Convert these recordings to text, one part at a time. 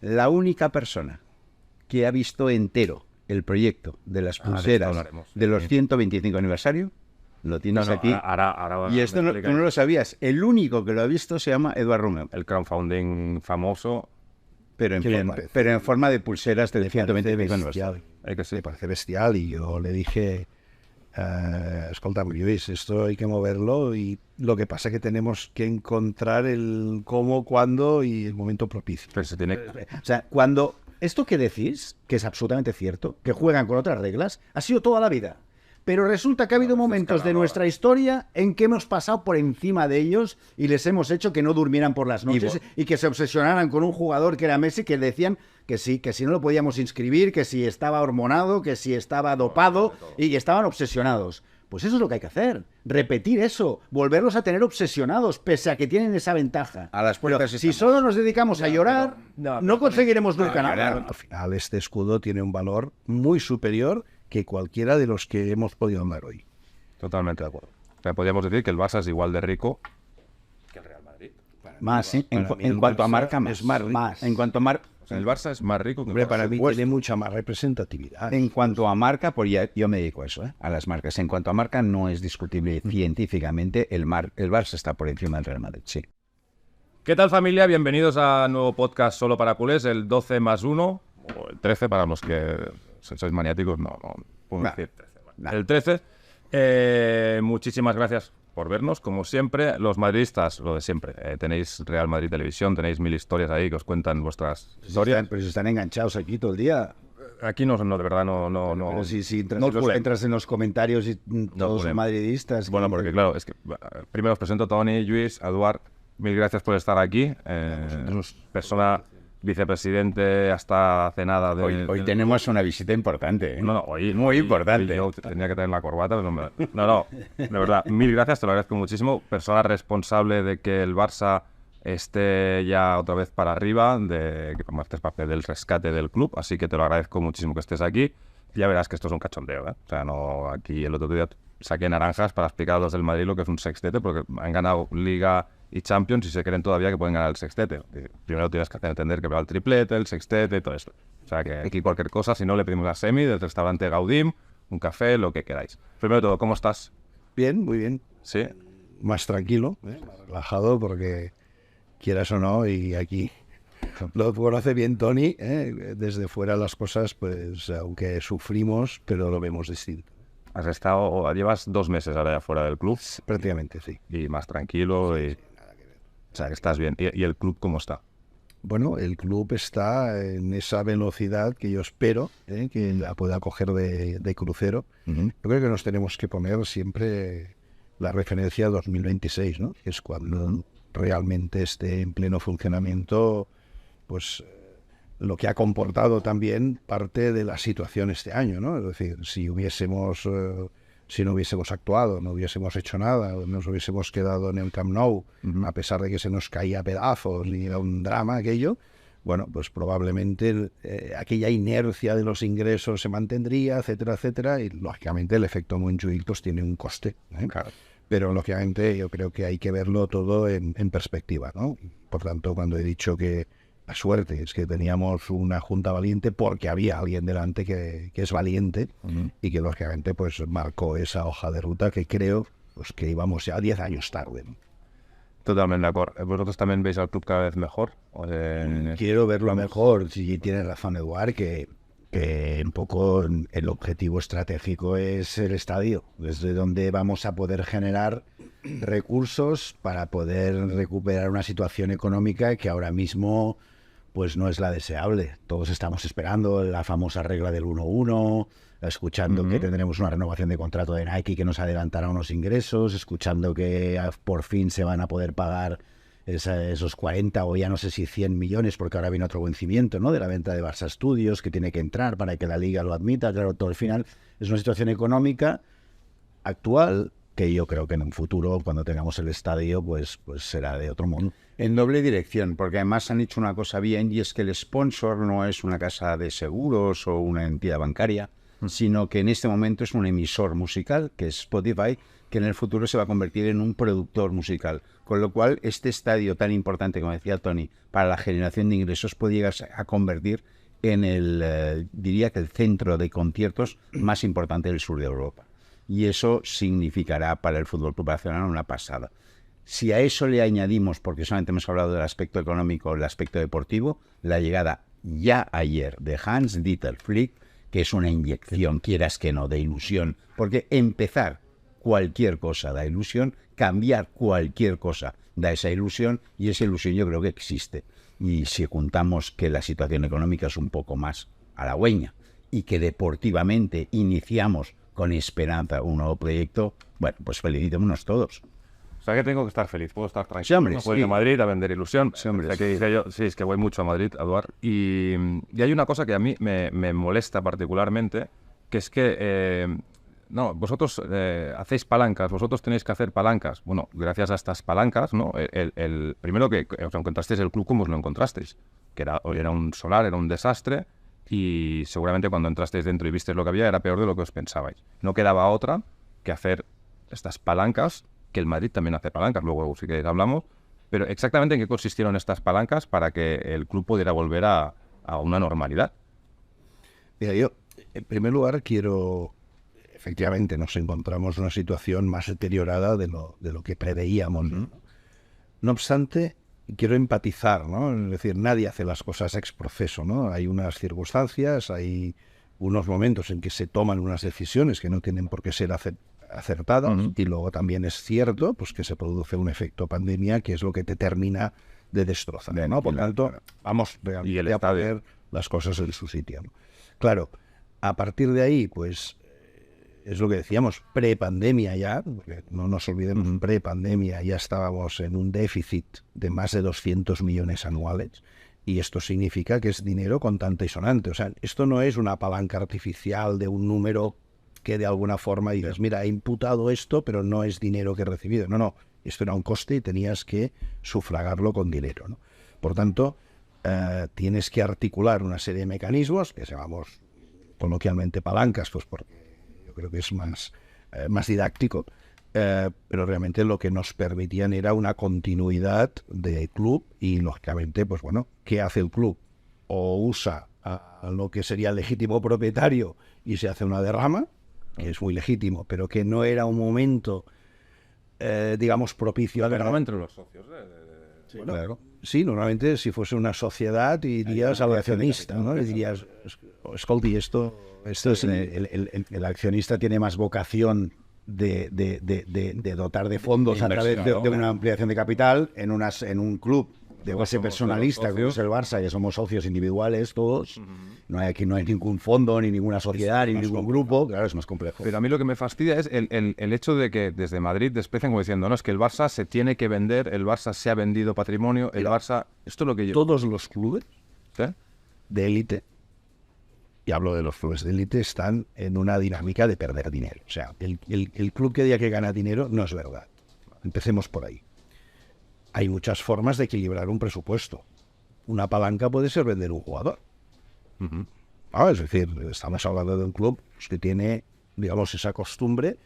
la única persona que ha visto entero el proyecto de las pulseras de los 125 aniversario, lo tienes aquí. Ahora y esto tú no lo sabías. El único que lo ha visto se llama Eduard Romeu. El crowdfunding famoso. Pero en forma de pulseras de 125 aniversario. Me parece bestial y yo le dije... escolta, Lluís, esto hay que moverlo y lo que pasa es que tenemos que encontrar el cómo, cuándo y el momento propicio. Pero se tiene... O sea, cuando esto que decís, que es absolutamente cierto, que juegan con otras reglas, ha sido toda la vida. Pero resulta que ha habido momentos de nuestra historia en que hemos pasado por encima de ellos y les hemos hecho que no durmieran por las noches y que se obsesionaran con un jugador que era Messi, que decían que sí, que si no lo podíamos inscribir, que si estaba hormonado, que si estaba dopado y estaban obsesionados. Pues eso es lo que hay que hacer, repetir eso, volverlos a tener obsesionados, pese a que tienen esa ventaja. A las puertas si solo nos dedicamos a llorar, no conseguiremos nunca nada. Al final este escudo tiene un valor muy superior que cualquiera de los que hemos podido hablar hoy. Totalmente de acuerdo. O sea, podríamos decir que el Barça es igual de rico que el Real Madrid. Más, ¿sí? En cuanto a marca, más. En cuanto a marca... O sea, el Barça es más rico que el Hombre, Barça. para mí tiene mucha más representatividad. En cuanto a marca, pues yo me dedico a eso, a las marcas. En cuanto a marca, no es discutible científicamente. El Barça está por encima del Real Madrid, sí. ¿Qué tal, familia? Bienvenidos a nuevo podcast solo para culés, el 12+1, o el 13 para los que sois maniáticos, no puedo decir 13. El 13. Muchísimas gracias por vernos, como siempre. Los madridistas, lo de siempre. Tenéis Real Madrid Televisión, tenéis 1000 historias ahí que os cuentan vuestras historias. Pero si están enganchados aquí todo el día. Aquí no, de verdad no. Pero si entras en los comentarios y todos son madridistas. Bueno, porque claro, es que primero os presento a Toni, Lluís, a Eduard. Mil gracias por estar aquí. Persona vicepresidente hasta hace nada. Hoy tenemos una visita importante. Hoy muy importante. Yo tenía que tener la corbata. Pero de verdad, mil gracias, te lo agradezco muchísimo. Persona responsable de que el Barça esté ya otra vez para arriba, de que formaste parte del rescate del club, así que te lo agradezco muchísimo que estés aquí. Ya verás que esto es un cachondeo, ¿eh? O sea, no, aquí el otro día saqué naranjas para explicar a los del Madrid lo que es un sextete, porque han ganado Liga y Champions y se creen todavía que pueden ganar el sextete. Primero tienes que entender que va el triplete, el sextete y todo esto. O sea, que aquí cualquier cosa, si no, le pedimos la semi del restaurante Gaudim, un café, lo que queráis. Primero de todo, ¿cómo estás? Bien, muy bien. Sí. Más tranquilo, más relajado, porque quieras o no, y aquí lo conoce bien Toni, desde fuera las cosas, pues aunque sufrimos, pero lo vemos distinto. Llevas 2 meses ahora ya fuera del club. Prácticamente, sí. Y más tranquilo. Sí, o sea, que estás bien. ¿Y el club cómo está? Bueno, el club está en esa velocidad que yo espero, que la pueda coger de crucero. Yo creo que nos tenemos que poner siempre la referencia a 2026, ¿no? Que es cuando realmente esté en pleno funcionamiento, pues lo que ha comportado también parte de la situación este año, ¿no? Es decir, si no hubiésemos actuado, no hubiésemos hecho nada, nos hubiésemos quedado en el Camp Nou, a pesar de que se nos caía a pedazos y era un drama aquello, bueno, pues probablemente aquella inercia de los ingresos se mantendría, etcétera, etcétera, y lógicamente el efecto Montjuïc pues tiene un coste, Claro. Pero lógicamente yo creo que hay que verlo todo en perspectiva, ¿no? Por tanto, cuando he dicho que la suerte es que teníamos una junta valiente porque había alguien delante que es valiente y que lógicamente pues marcó esa hoja de ruta que creo pues que íbamos ya 10 años tarde, ¿no? Totalmente de acuerdo. ¿Vosotros también veis al club cada vez mejor? Quiero verlo mejor. Sí, tiene razón Eduard, que un poco el objetivo estratégico es el estadio, desde donde vamos a poder generar recursos para poder recuperar una situación económica que ahora mismo pues no es la deseable. Todos estamos esperando la famosa regla del 1-1, escuchando que tendremos una renovación de contrato de Nike que nos adelantará unos ingresos, escuchando que por fin se van a poder pagar esos 40 o ya no sé si 100 millones, porque ahora viene otro vencimiento, ¿no?, de la venta de Barça Studios que tiene que entrar para que la Liga lo admita. Claro, todo al final es una situación económica actual que yo creo que en un futuro, cuando tengamos el estadio, pues será de otro mundo. En doble dirección, porque además han hecho una cosa bien, y es que el sponsor no es una casa de seguros o una entidad bancaria, sino que en este momento es un emisor musical, que es Spotify, que en el futuro se va a convertir en un productor musical. Con lo cual, este estadio tan importante, como decía Tony, para la generación de ingresos puede llegar a convertir en diría que el centro de conciertos más importante del sur de Europa. Y eso significará para el Fútbol Club Barcelona una pasada. Si a eso le añadimos, porque solamente hemos hablado del aspecto económico, el aspecto deportivo, la llegada ya ayer de Hans-Dieter Flick, que es una inyección, quieras que no, de ilusión, porque empezar cualquier cosa da ilusión, cambiar cualquier cosa da esa ilusión, y esa ilusión yo creo que existe. Y si juntamos que la situación económica es un poco más halagüeña y que deportivamente iniciamos con esperanza un nuevo proyecto, bueno, pues felicitémonos todos. O sea que tengo que estar feliz, puedo estar tranquilo. Sí, hombre, no puedo ir a Madrid a vender ilusión. Sí, hombre, O sea, que dice yo, sí, es que voy mucho a Madrid, Eduard. Y hay una cosa que a mí me molesta particularmente, que es que no, vosotros hacéis palancas, vosotros tenéis que hacer palancas. Bueno, gracias a estas palancas, ¿no? Primero que os encontrasteis el club como os lo encontrasteis, que era un solar, era un desastre, y seguramente cuando entrasteis dentro y visteis lo que había era peor de lo que os pensabais. No quedaba otra que hacer estas palancas, que el Madrid también hace palancas, luego sí que hablamos, pero exactamente en qué consistieron estas palancas para que el club pudiera volver a una normalidad. Mira, yo, en primer lugar, efectivamente, nos encontramos en una situación más deteriorada de lo que preveíamos, ¿no? No obstante, quiero empatizar, ¿no? Es decir, nadie hace las cosas ex proceso, ¿no? Hay unas circunstancias, hay unos momentos en que se toman unas decisiones que no tienen por qué ser acertadas, y luego también es cierto pues que se produce un efecto pandemia que es lo que te termina de destrozar, ¿no? Por tanto, vamos realmente a poner las cosas en su sitio, ¿no? Claro, a partir de ahí, pues es lo que decíamos, prepandemia ya, porque no nos olvidemos, prepandemia ya estábamos en un déficit de más de 200 millones anuales, y esto significa que es dinero contante y sonante. O sea, esto no es una palanca artificial de un número que de alguna forma dices, mira, he imputado esto, pero no es dinero que he recibido. No, no, esto era un coste y tenías que sufragarlo con dinero, ¿no? Por tanto, tienes que articular una serie de mecanismos que llamamos coloquialmente palancas, pues porque yo creo que es más didáctico, pero realmente lo que nos permitían era una continuidad de club y, lógicamente, pues bueno, ¿qué hace el club? O usa a lo que sería el legítimo propietario y se hace una derrama, que es muy legítimo, pero que no era un momento, digamos, propicio. La derrama entre los socios. Sí, bueno, claro. Sí, normalmente si fuese una sociedad dirías al accionista, ¿no? Le dirías, escolti, esto es el accionista tiene más vocación de dotar de fondos a través de una ampliación de capital en un club de base personalista, como es el Barça, ya somos socios individuales todos. Aquí no hay ningún fondo, ni ninguna sociedad, ni ningún grupo. Claro, es más complejo. Pero a mí lo que me fastidia es el hecho de que desde Madrid desprecian como diciendo, no, es que el Barça se tiene que vender, el Barça se ha vendido patrimonio, el Barça... Esto es lo que yo... Todos los clubes ¿sí? de élite, y hablo de los clubes de élite, están en una dinámica de perder dinero. O sea, el club que diga que gana dinero no es verdad. Empecemos por ahí. Hay muchas formas de equilibrar un presupuesto. Una palanca puede ser vender un jugador. Es decir, estamos hablando de un club que tiene, digamos, esa costumbre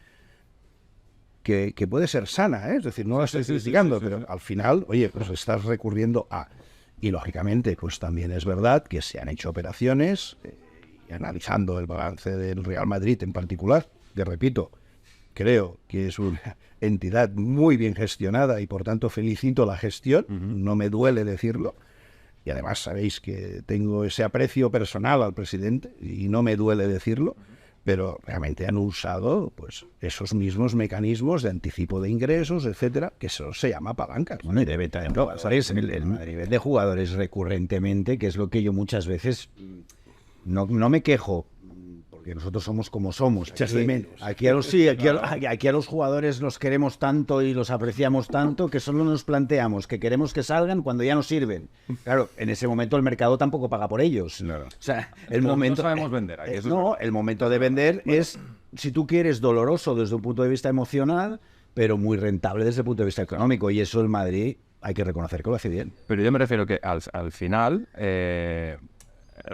que puede ser sana, ¿eh? Es decir, no la estoy criticando, pero al final, oye, pues estás recurriendo a... Y lógicamente, pues también es verdad que se han hecho operaciones, y analizando el balance del Real Madrid en particular, que repito, creo que es una entidad muy bien gestionada y por tanto felicito la gestión, no me duele decirlo, y además sabéis que tengo ese aprecio personal al presidente y no me duele decirlo, pero realmente han usado pues esos mismos mecanismos de anticipo de ingresos, etcétera, que eso se llama palancas. Bueno, y debe también, ¿sabéis? El Madrid de jugadores recurrentemente, que es lo que yo muchas veces no me quejo, porque nosotros somos como somos. Aquí a los jugadores los queremos tanto y los apreciamos tanto que solo nos planteamos que queremos que salgan cuando ya no sirven. Claro, en ese momento el mercado tampoco paga por ellos. Claro. O sea, el momento... No sabemos vender. El momento de vender es, si tú quieres, doloroso desde un punto de vista emocional, pero muy rentable desde el punto de vista económico. Y eso el Madrid hay que reconocer que lo hace bien. Pero yo me refiero que al final...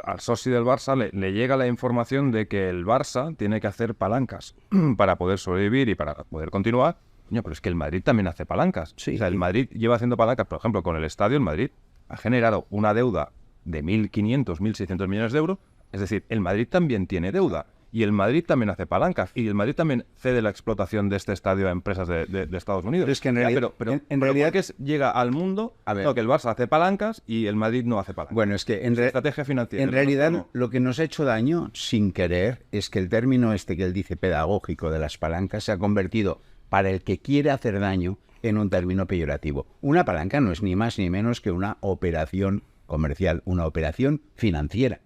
al socio del Barça le llega la información de que el Barça tiene que hacer palancas para poder sobrevivir y para poder continuar. Coño, pero es que el Madrid también hace palancas. Sí. O sea, el Madrid lleva haciendo palancas, por ejemplo, con el estadio, el Madrid ha generado una deuda de 1.500, 1.600 millones de euros. Es decir, el Madrid también tiene deuda. Y el Madrid también hace palancas. Y el Madrid también cede la explotación de este estadio a empresas de Estados Unidos. Pero es que en realidad... en realidad que llega al mundo que el Barça hace palancas y el Madrid no hace palancas. Bueno, es que estrategia financiera. En realidad lo que nos ha hecho daño, sin querer, es que el término este que él dice pedagógico de las palancas se ha convertido, para el que quiere hacer daño, en un término peyorativo. Una palanca no es ni más ni menos que una operación comercial, una operación financiera.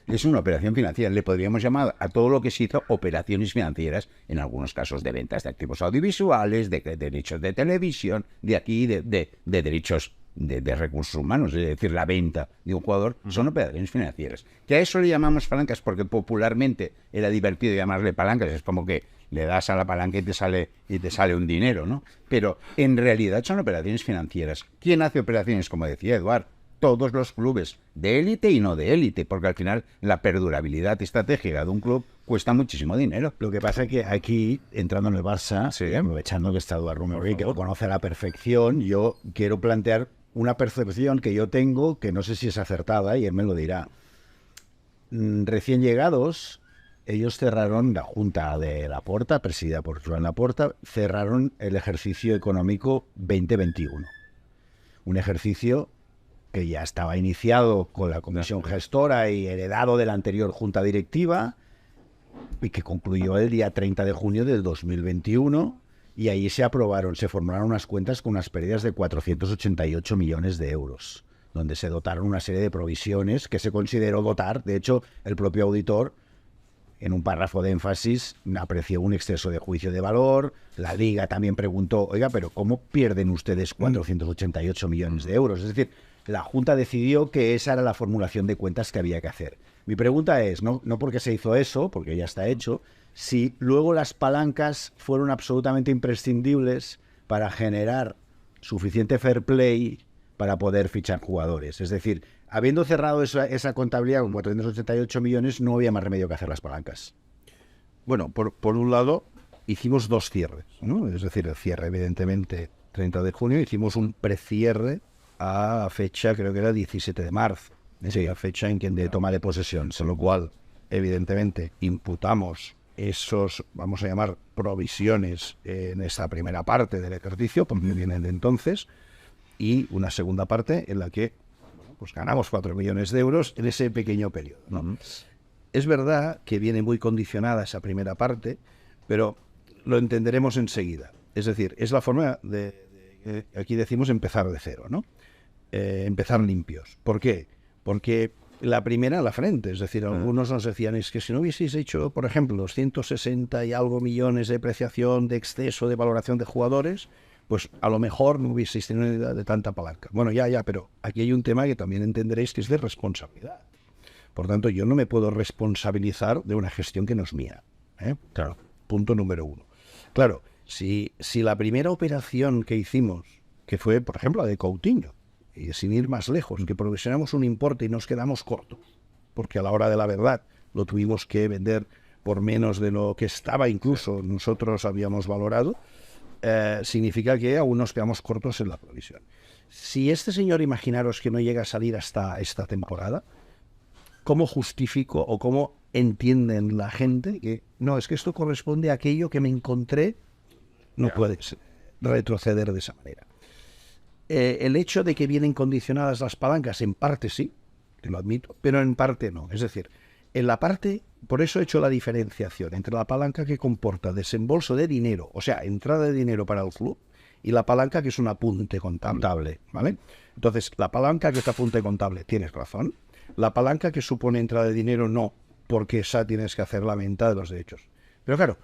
Es una operación financiera. Le podríamos llamar a todo lo que se hizo operaciones financieras, en algunos casos de ventas de activos audiovisuales, de derechos de televisión, de aquí, de derechos de recursos humanos, es decir, la venta de un jugador, son operaciones financieras. Que a eso le llamamos palancas porque popularmente era divertido llamarle palancas, es como que le das a la palanca y te sale un dinero, ¿no? Pero en realidad son operaciones financieras. ¿Quién hace operaciones? Como decía Eduard, todos los clubes de élite y no de élite, porque al final la perdurabilidad estratégica de un club cuesta muchísimo dinero. Lo que pasa es que aquí, entrando en el Barça, aprovechando que está Eduard Romero, que lo conoce a la perfección, yo quiero plantear una percepción que yo tengo, que no sé si es acertada, y él me lo dirá. Recién llegados, ellos cerraron la Junta de Laporta, presidida por Joan Laporta, cerraron el ejercicio económico 2021. Un ejercicio que ya estaba iniciado con la comisión gestora y heredado de la anterior junta directiva, y que concluyó el día 30 de junio del 2021, y ahí se formularon unas cuentas con unas pérdidas de 488 millones de euros, donde se dotaron una serie de provisiones que se consideró dotar. De hecho, el propio auditor, en un párrafo de énfasis, apreció un exceso de juicio de valor. La Liga también preguntó, oiga, pero ¿cómo pierden ustedes 488 millones de euros? Es decir, la Junta decidió que esa era la formulación de cuentas que había que hacer. Mi pregunta es, no porque se hizo eso, porque ya está hecho, si luego las palancas fueron absolutamente imprescindibles para generar suficiente fair play para poder fichar jugadores. Es decir, habiendo cerrado esa contabilidad con 488 millones, no había más remedio que hacer las palancas. Bueno, por un lado, hicimos dos cierres, ¿no? Es decir, el cierre, evidentemente, 30 de junio, hicimos un precierre a fecha, creo que era 17 de marzo, sí, a fecha en que de toma de posesión, con lo cual, evidentemente, imputamos esos, vamos a llamar, provisiones en esa primera parte del ejercicio, porque vienen de entonces, y una segunda parte en la que pues ganamos 4 millones de euros en ese pequeño periodo, ¿no? Es verdad que viene muy condicionada esa primera parte, pero lo entenderemos enseguida. Es decir, es la forma aquí decimos empezar de cero, ¿no? Empezar limpios. ¿Por qué? Porque la primera a la frente, es decir, algunos nos decían, es que si no hubieseis hecho, por ejemplo, los 160 y algo millones de depreciación, de exceso de valoración de jugadores, pues a lo mejor no hubieseis tenido idea de tanta palanca. Bueno, ya, pero aquí hay un tema que también entenderéis que es de responsabilidad. Por tanto, yo no me puedo responsabilizar de una gestión que no es mía. Claro. Punto número uno. Claro, si la primera operación que hicimos, que fue, por ejemplo, la de Coutinho, y sin ir más lejos, que provisionamos un importe y nos quedamos cortos, porque a la hora de la verdad lo tuvimos que vender por menos de lo que estaba incluso nosotros habíamos valorado, significa que aún nos quedamos cortos en la provisión. Si este señor, imaginaros que no llega a salir hasta esta temporada, ¿cómo justifico o cómo entienden la gente que no, es que esto corresponde a aquello que me encontré? No puedes retroceder de esa manera. El hecho de que vienen condicionadas las palancas, en parte sí, te lo admito, pero en parte no. Es decir, en la parte, por eso he hecho la diferenciación entre la palanca que comporta desembolso de dinero, o sea, entrada de dinero para el club, y la palanca que es un apunte contable, ¿vale? Entonces, la palanca que es apunte contable, tienes razón. La palanca que supone entrada de dinero, no, porque esa tienes que hacer la venta de los derechos. Pero claro,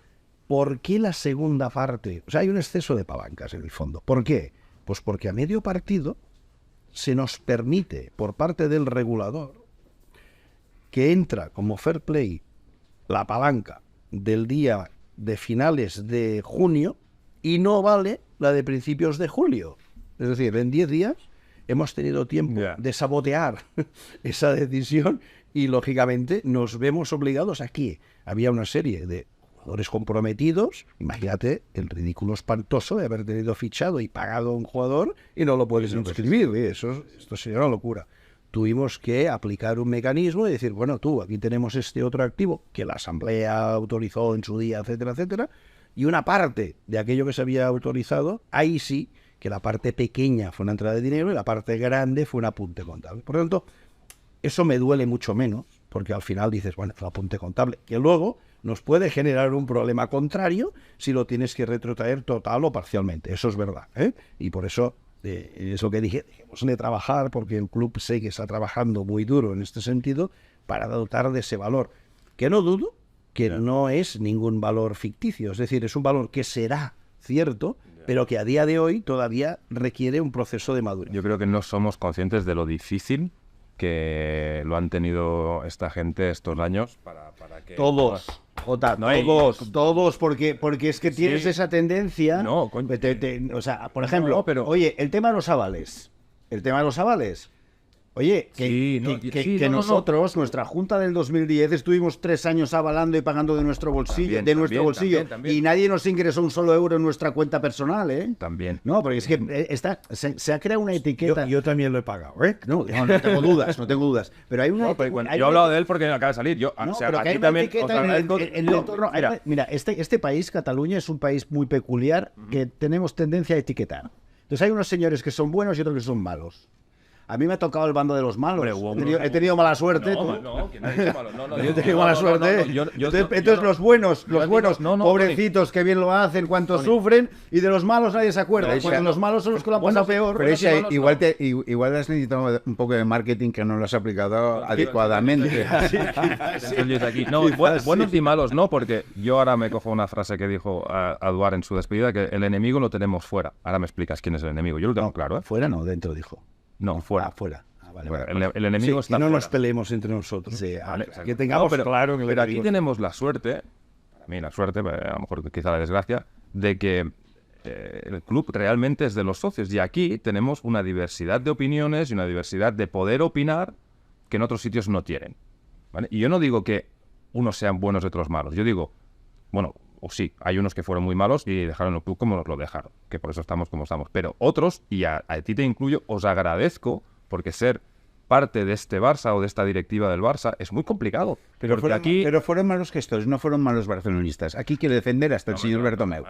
¿por qué la segunda parte? O sea, hay un exceso de palancas en el fondo. ¿Por qué? Pues porque a medio partido se nos permite, por parte del regulador, que entra como fair play la palanca del día de finales de junio y no vale la de principios de julio. Es decir, en 10 días hemos tenido tiempo de sabotear esa decisión y, lógicamente, nos vemos obligados aquí. Había una serie de jugadores comprometidos. Imagínate el ridículo espantoso de haber tenido fichado y pagado a un jugador y no lo puedes inscribir. Esto sería una locura. Tuvimos que aplicar un mecanismo y decir, bueno, aquí tenemos este otro activo que la Asamblea autorizó en su día, etcétera, etcétera, y una parte de aquello que se había autorizado, ahí sí, que la parte pequeña fue una entrada de dinero y la parte grande fue un apunte contable. Por lo tanto, eso me duele mucho menos, porque al final dices, bueno, es un apunte contable, que luego nos puede generar un problema contrario si lo tienes que retrotraer total o parcialmente. Eso es verdad, ¿eh? Y por eso es lo que dije, dejémosle trabajar, porque el club sé que está trabajando muy duro en este sentido para dotar de ese valor, que no dudo que no es ningún valor ficticio, es decir, es un valor que será cierto, pero que a día de hoy todavía requiere un proceso de madurez. Yo creo que no somos conscientes de lo difícil que lo han tenido esta gente estos años para que... Todos, Jota, todos, porque es que tienes esa tendencia... No, coño. O sea, por ejemplo, oye, el tema de los avales, oye, que nosotros, nuestra Junta del 2010, estuvimos 3 años avalando y pagando de nuestro bolsillo, también. Y nadie nos ingresó un solo euro en nuestra cuenta personal, ¿eh? También. No, porque es que se ha creado una etiqueta. Yo también lo he pagado, ¿eh? No tengo dudas, Pero hay una... yo he hablado de él porque acaba de salir. Pero que hay una etiqueta en el entorno... Mira, este país, Cataluña, es un país muy peculiar que tenemos tendencia a etiquetar. Entonces hay unos señores que son buenos y otros que son malos. A mí me ha tocado el bando de los malos. He tenido mala suerte. Que no ha dicho malo. Yo he tenido mala suerte. Entonces los buenos, pobrecitos, que bien lo hacen, cuántos sufren, y de los malos nadie se acuerda. Cuando los malos son los que lo han pasado peor. Pero igual has necesitado un poco de marketing que no lo has aplicado adecuadamente. Buenos y malos no, porque yo ahora me cojo una frase que dijo Aduar en su despedida, que el enemigo lo tenemos fuera. Ahora me explicas quién es el enemigo. Yo lo tengo claro, ¿eh? Fuera no, dentro dijo. No, fuera. Fuera. Vale. El enemigo está que no fuera. nos peleemos entre nosotros. Sí, que tengamos claro que pero aquí tenemos la suerte, para mí la suerte, a lo mejor quizá la desgracia, de que el club realmente es de los socios. Y aquí tenemos una diversidad de opiniones y una diversidad de poder opinar que en otros sitios no tienen, ¿vale? Y yo no digo que unos sean buenos y otros malos. Yo digo, bueno, o sí, hay unos que fueron muy malos y dejaron el club como nos lo dejaron, que por eso estamos como estamos. Pero otros, y a ti te incluyo, os agradezco, porque ser parte de este Barça o de esta directiva del Barça es muy complicado. Pero fueron malos gestores, no fueron malos barcelonistas. Aquí quiero defender hasta el señor Bartomeu.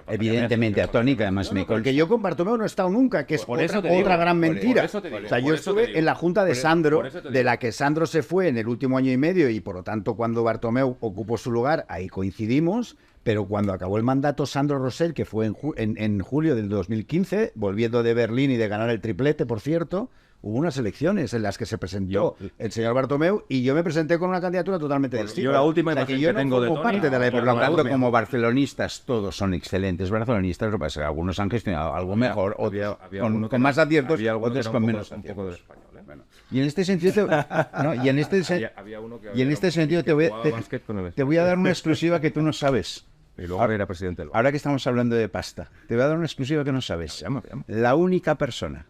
Evidentemente a Toni, que además me... Porque yo con Bartomeu no he estado nunca, que es otra gran mentira. O sea, yo estuve en la junta de Sandro, de la que Sandro se fue en el último año y medio, y por lo tanto cuando Bartomeu ocupó su lugar, ahí coincidimos. Pero cuando acabó el mandato Sandro Rosell, que fue en julio del 2015, volviendo de Berlín y de ganar el triplete, por cierto, hubo unas elecciones en las que se presentó el señor Bartomeu y yo me presenté con una candidatura totalmente distinta. Yo la última que yo tengo de Toni, parte de la época. Por lo tanto, como barcelonistas, todos son excelentes barcelonistas. Lo que pasa es que algunos han gestionado algo mejor, otros con más aciertos, otros con menos aciertos. Y en este sentido, te voy a dar una exclusiva que tú no sabes. Y luego era presidente del Barça. Ahora que estamos hablando de pasta, te voy a dar una exclusiva que no sabes. Llama. La única persona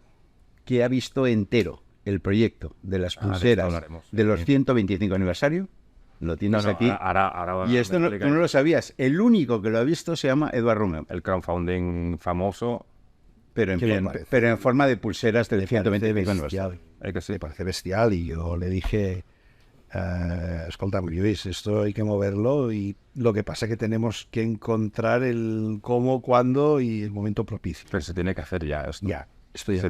que ha visto entero el proyecto de las pulseras de los 125 aniversario, lo tienes aquí. Ahora y esto tú no lo sabías. El único que lo ha visto se llama Eduard Romeu. El crowdfunding famoso. Pero en forma de pulseras del 125 aniversario. Me parece bestial, y yo le dije... escolta, Lluís, esto hay que moverlo, y lo que pasa es que tenemos que encontrar el cómo, cuándo y el momento propicio. Pero se tiene que hacer ya esto.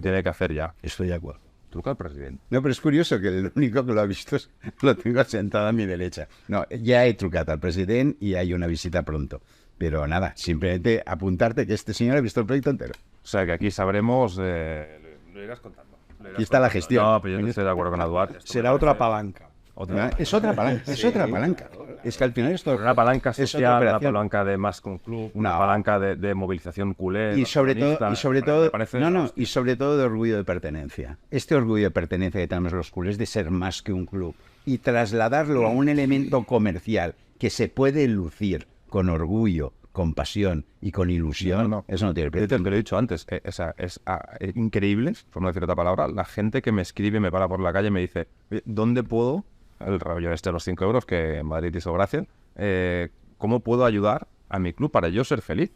Tiene que hacer ya. Estoy de acuerdo. Truca al presidente. No, pero es curioso que el único que lo ha visto lo tengo sentado a mi derecha. No, ya he trucado al presidente y hay una visita pronto. Pero nada, simplemente apuntarte que este señor ha visto el proyecto entero. O sea, que aquí sabremos... lo irás contando. Aquí está la gestión. No, pero yo no estoy de acuerdo con Eduard. Será otra palanca. Es otra palanca. Es que al final esto una palanca social, una palanca de más que un club, una palanca de movilización culé. Y sobre todo de orgullo de pertenencia. Este orgullo de pertenencia que tenemos los culés de ser más que un club y trasladarlo a un elemento comercial que se puede lucir con orgullo, con pasión y con ilusión, eso no tiene Te precio. lo he dicho antes, es increíble, por no decir otra palabra, la gente que me escribe, me para por la calle y me dice, "Oye, ¿dónde puedo, el rollo este de los 5 euros que en Madrid hizo gracia, cómo puedo ayudar a mi club para yo ser feliz?"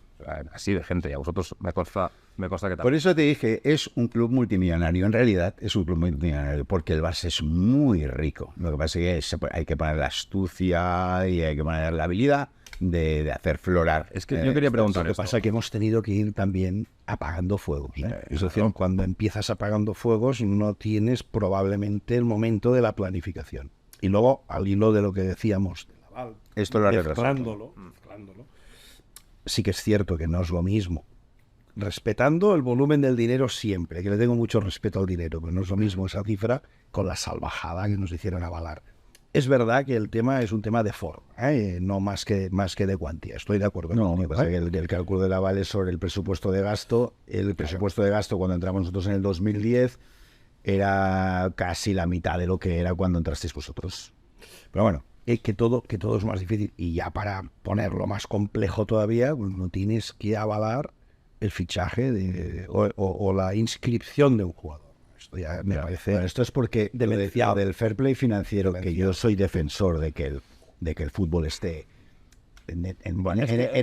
Así de gente, y a vosotros me consta que tal. Por eso te dije, es un club multimillonario. En realidad es un club multimillonario porque el Barça es muy rico. Lo que pasa es que hay que poner la astucia y hay que poner la habilidad de hacer florar. Es que yo quería preguntar Lo que esto. pasa es que hemos tenido que ir también apagando fuegos. Es decir, cuando empiezas apagando fuegos no tienes probablemente el momento de la planificación. Y luego, al hilo de lo que decíamos, Esto lo arreglas. mezclándolo, sí que es cierto que no es lo mismo. Respetando el volumen del dinero siempre, que le tengo mucho respeto al dinero, pero no es lo mismo esa cifra con la salvajada que nos hicieron avalar. Es verdad que el tema es un tema de forma, no más que de cuantía. Estoy de acuerdo. No, contigo, me pasa que el cálculo del aval es sobre el presupuesto de gasto. El presupuesto de gasto cuando entramos nosotros en el 2010 era casi la mitad de lo que era cuando entrasteis vosotros. Pero bueno, es que todo es más difícil. Y ya para ponerlo más complejo todavía, pues no tienes que avalar el fichaje o la inscripción de un jugador. Esto ya me parece... Bueno, esto es porque demenciado. del fair play financiero, que yo soy defensor de que el fútbol esté en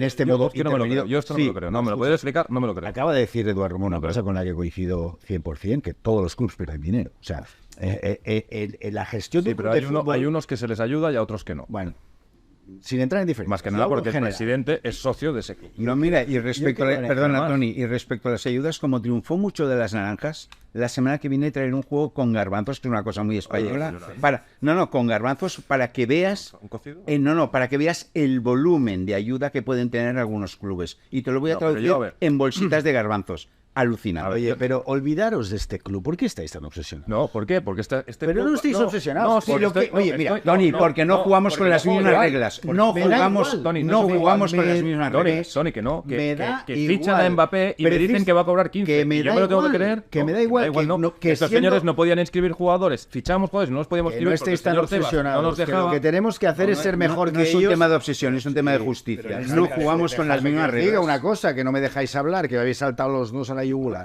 este modo Yo no me lo creo, yo esto no me lo creo. No me lo puedes explicar, no me lo creo. Acaba de decir Eduardo Ramón una cosa con la que coincido 100%, que todos los clubes pierden dinero. O sea, en la gestión Sí, de pero fútbol... hay unos que se les ayuda y a otros que no. Bueno, sin entrar en diferencias. Más que nada porque el general. presidente es socio de ese club. No, mira, y respecto Yo quiero perdona, más. Tony, y respecto a las ayudas, como triunfó mucho de las naranjas, la semana que viene traeré un juego con garbanzos, que es una cosa muy española. Con garbanzos para que veas, ¿Un cocido? para que veas el volumen de ayuda que pueden tener algunos clubes. Y te lo voy a No, pero traducir yo, a ver. en bolsitas de garbanzos. Alucinante. Oye, pero olvidaros de este club. ¿Por qué estáis tan obsesionados? No, ¿por qué? Porque este Pero club- no estáis obsesionados. sí, Sí, lo estoy- que- oye, mira, Tony, porque no jugamos con porque las no mismas juego igual. reglas. Porque No me da jugamos, igual, Tony, no juego jugamos igual. con las mismas Tony, reglas. Tony, que no, Me da que igual. fichan a Mbappé y Pero me dicen dices que va a cobrar 15. que me y yo da me lo tengo que igual, creer. que me No, da igual, que no. no- que Estos siendo- señores no podían inscribir jugadores. Fichamos jugadores y no los podíamos Que inscribir no porque el estéis tan señor Tebas obsesionados. no nos que dejaba. lo que tenemos que hacer es ser mejor no que es ellos. un tema de obsesión, es un tema de justicia. No jugamos con las mismas Diga reglas. una cosa, que no me dejáis hablar, que me habéis saltado los dos a la yugular.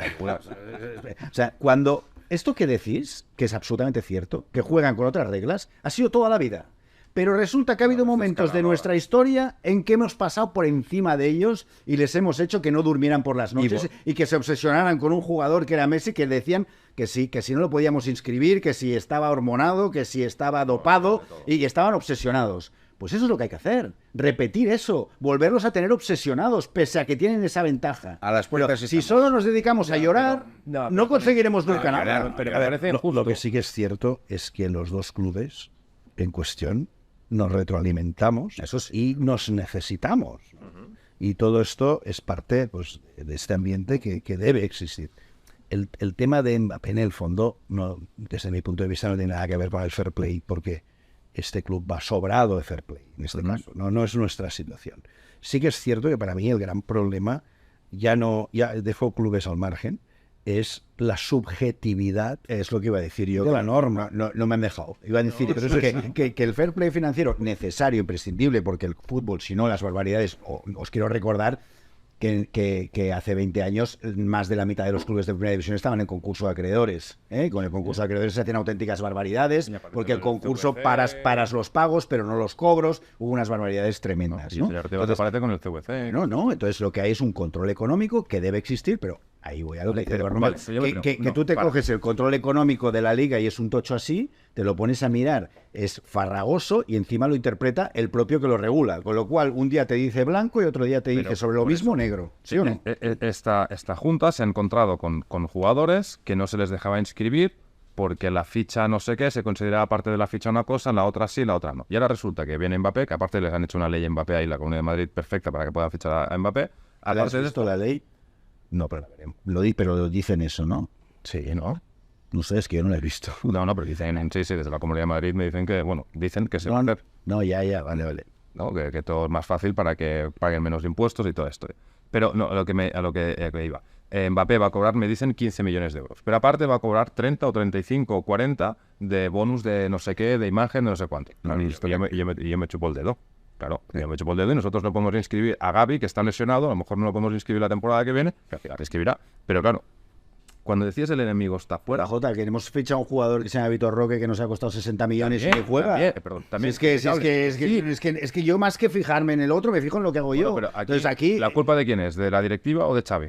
O sea, cuando esto que decís, que es absolutamente cierto, que juegan con otras reglas, ha sido toda la vida. Pero resulta que ha habido momentos de nuestra historia en que hemos pasado por encima de ellos y les hemos hecho que no durmieran por las noches y que se obsesionaran con un jugador que era Messi, que decían que sí, que si no lo podíamos inscribir, que si estaba hormonado, que si estaba dopado y que estaban obsesionados. Pues eso es lo que hay que hacer, repetir eso, volverlos a tener obsesionados, pese a que tienen esa ventaja. A las puertas Pero si estamos. solo nos dedicamos a llorar, no conseguiremos nunca nada. Pero me A ver, parece lo injusto. que sí que es cierto es que los dos clubes en cuestión nos retroalimentamos y nos necesitamos. Y todo esto es parte, pues, de este ambiente que debe existir. El tema de Mbappé, en el fondo, no, desde mi punto de vista, no tiene nada que ver con el fair play, porque este club va sobrado de fair play, en este caso. No es nuestra situación. Sí que es cierto que para mí el gran problema, ya dejo clubes al margen, es la subjetividad Es lo que iba a decir yo. de la norma. No me han dejado. Iba a decir que el fair play financiero necesario, imprescindible, porque el fútbol, si no, las barbaridades. Os quiero recordar que hace 20 años más de la mitad de los clubes de primera división estaban en concurso de acreedores. Con el concurso de acreedores se hacían auténticas barbaridades, porque el concurso paras los pagos, pero no los cobros. Hubo unas barbaridades tremendas. Y ¿no? el señor Tebas te parece con el CVC. No, entonces lo que hay es un control económico que debe existir, pero ahí voy a lo que dice Eduardo Román. Que tú te coges el control económico de la liga y es un tocho así, te lo pones a mirar, es farragoso y encima lo interpreta el propio que lo regula, con lo cual un día te dice blanco y otro día te dice sobre lo mismo negro, ¿sí o no? Esta junta se ha encontrado con jugadores que no se les dejaba inscribir porque la ficha no sé qué se consideraba parte de la ficha una cosa, la otra sí, la otra no. Y ahora resulta que viene Mbappé, que aparte les han hecho una ley a Mbappé ahí, la Comunidad de Madrid perfecta para que pueda fichar a Mbappé. ¿Has Aparte de visto esto, la ley? No, pero pero lo dicen eso, ¿no? sí, ¿no? No sé, es que yo no lo he visto. No, pero dicen, sí, desde la Comunidad de Madrid me dicen que, dicen que se va a hacer, No, ya, vale. ¿no? Que todo es más fácil para que paguen menos impuestos y todo esto. Pero no, a lo que iba. Mbappé va a cobrar, me dicen, 15 millones de euros. Pero aparte va a cobrar 30 o 35 o 40 de bonus de no sé qué, de imagen, de no sé cuánto. Y yo me chupo el dedo. Claro, yo me chupo el dedo y nosotros no podemos inscribir a Gavi, que está lesionado, a lo mejor no lo podemos inscribir la temporada que viene, que al final inscribirá. Pero claro, cuando decías el enemigo está fuera... Jota, que hemos fichado a un jugador que se llama Vitor Roque, que nos ha costado 60 millones y que juega. También, Es que yo más que fijarme en el otro, me fijo en lo que hago yo. Pero Entonces aquí... ¿La culpa de quién es? ¿De la directiva o de Xavi?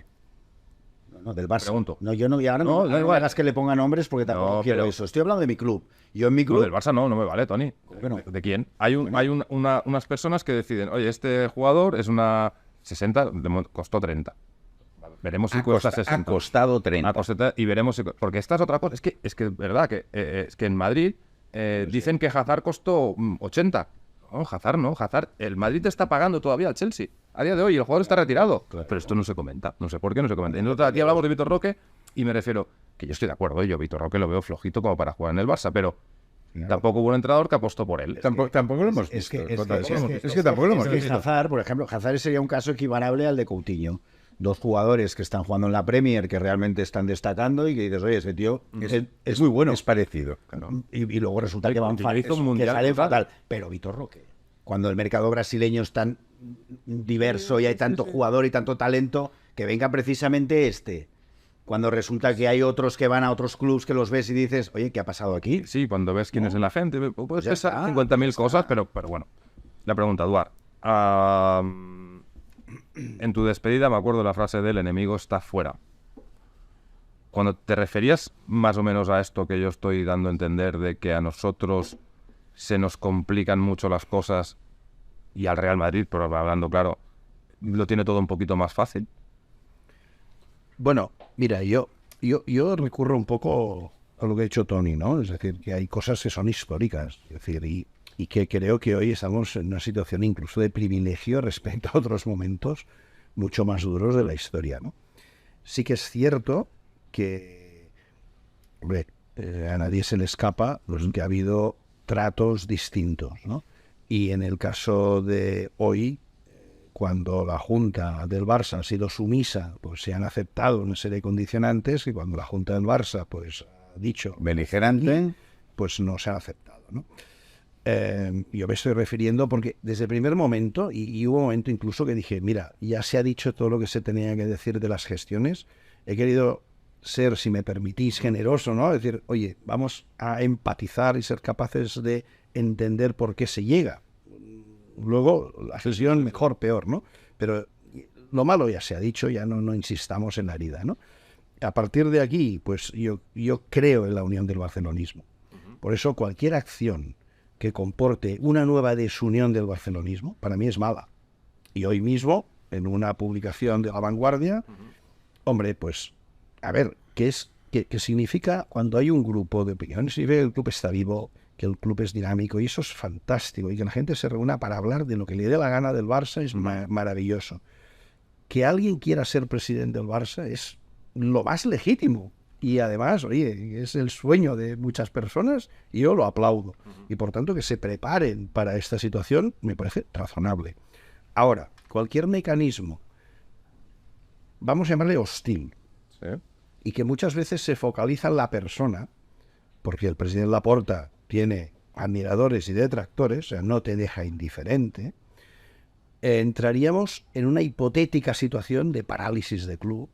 No, del Barça. Pregunto. No, yo no, y ahora No, no, da no igual. me hagas que le ponga nombres porque tampoco No, quiero pero- eso. Estoy hablando de mi club. Yo en mi No, club... del Barça no me vale, Tony. ¿Cómo que no? ¿De quién? Hay unas personas que deciden, oye, este jugador es una 60, costó 30. Veremos si cuesta 60. Ha costado 30. Una coseta y veremos si... Porque esta es otra cosa. Es que es verdad que es que en Madrid dicen que Hazard costó 80. No, Hazard no. Hazard, el Madrid está pagando todavía al Chelsea. A día de hoy el jugador está retirado. Pero esto no se comenta. No sé por qué no se comenta. Y nosotros aquí hablamos de Vitor Roque y me refiero que yo estoy de acuerdo. Yo Vitor Roque lo veo flojito como para jugar en el Barça, pero tampoco hubo un entrenador que apostó por él. Tampoco lo hemos visto. Es que tampoco lo hemos visto. Hazard, por ejemplo, Hazard sería un caso equivalable al de Coutinho. Dos jugadores que están jugando en la Premier, que realmente están destacando y que dices, oye, ese tío es muy bueno. Es parecido. Y luego resulta que van Coutinho hizo un que mundial salen brutal. fatal. Pero Vitor Roque, cuando el mercado brasileño es tan diverso y hay tanto jugador y tanto talento, que venga precisamente este. Cuando resulta que hay otros que van a otros clubs que los ves y dices, oye, ¿qué ha pasado aquí? Sí, cuando ves quién es en la gente, puedes Ya pensar está, 50.000 cosas, pero bueno. La pregunta, Eduard. En tu despedida me acuerdo la frase del enemigo está fuera. Cuando te referías más o menos a esto que yo estoy dando a entender de que a nosotros se nos complican mucho las cosas y al Real Madrid, pero hablando claro, lo tiene todo un poquito más fácil. Bueno, mira, yo recurro un poco a lo que ha dicho Tony, ¿no? Es decir, que hay cosas que son históricas, es decir, y que creo que hoy estamos en una situación incluso de privilegio respecto a otros momentos mucho más duros de la historia, ¿no? Sí que es cierto que, hombre, a nadie se le escapa pues, que ha habido tratos distintos, ¿no? Y en el caso de hoy, cuando la Junta del Barça ha sido sumisa, pues se han aceptado una serie de condicionantes y cuando la Junta del Barça pues ha dicho Beligerante. pues no se han aceptado, ¿no? Yo me estoy refiriendo porque desde el primer momento, y hubo un momento incluso que dije, mira, ya se ha dicho todo lo que se tenía que decir de las gestiones, he querido ser, si me permitís, generoso, ¿no? Es decir, oye, vamos a empatizar y ser capaces de entender por qué se llega. Luego, la gestión mejor, peor, ¿no? Pero lo malo ya se ha dicho, ya no insistamos en la herida, ¿no? A partir de aquí, pues yo creo en la unión del barcelonismo. Por eso cualquier acción que comporte una nueva desunión del barcelonismo, para mí es mala. Y hoy mismo, en una publicación de La Vanguardia, hombre, pues, a ver, ¿qué significa cuando hay un grupo de opiniones? Y ve que el club está vivo, que el club es dinámico, y eso es fantástico, y que la gente se reúna para hablar de lo que le dé la gana del Barça es maravilloso. Que alguien quiera ser presidente del Barça es lo más legítimo. Y además, oye, es el sueño de muchas personas y yo lo aplaudo. Y por tanto que se preparen para esta situación me parece razonable. Ahora, cualquier mecanismo, vamos a llamarle hostil, ¿Sí? y que muchas veces se focaliza en la persona, porque el presidente Laporta tiene admiradores y detractores, o sea, no te deja indiferente, entraríamos en una hipotética situación de parálisis de club,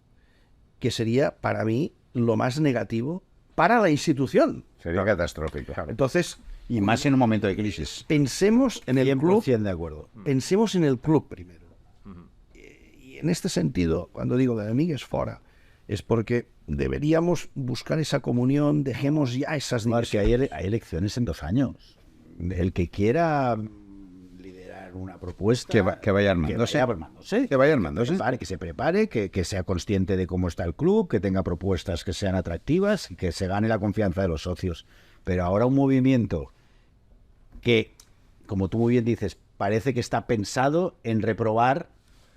que sería, para mí, lo más negativo para la institución. Sería catastrófico. Entonces, Y más en un momento de crisis. pensemos en el club, 100% de acuerdo. pensemos en el club primero. Y en este sentido, cuando digo de amigues fuera, es porque deberíamos buscar esa comunión, dejemos ya esas Que hay elecciones en 2 años. El que quiera liderar una propuesta... Que vaya armándose. armándose. Que vaya armándose. Que se prepare, que sea consciente de cómo está el club, que tenga propuestas que sean atractivas y que se gane la confianza de los socios. Pero ahora un movimiento que, como tú muy bien dices, parece que está pensado en reprobar